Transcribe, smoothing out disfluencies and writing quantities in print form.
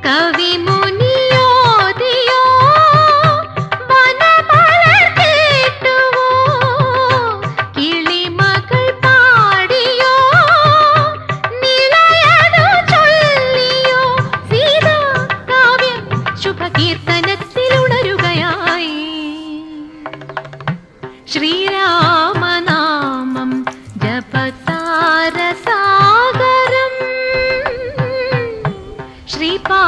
കവി മുനിയോദിയോ വനമലർ കേട്ടുവോ കിളിമകൾ പാടിയോ നിളയതു ചൊല്ലിയോ സീതാ കാവ്യം ശുഭകീർത്തനത്തിലുണരുകയായി ശ്രീരാമനാമം ജപസാരസാഗരം ശ്രീപാ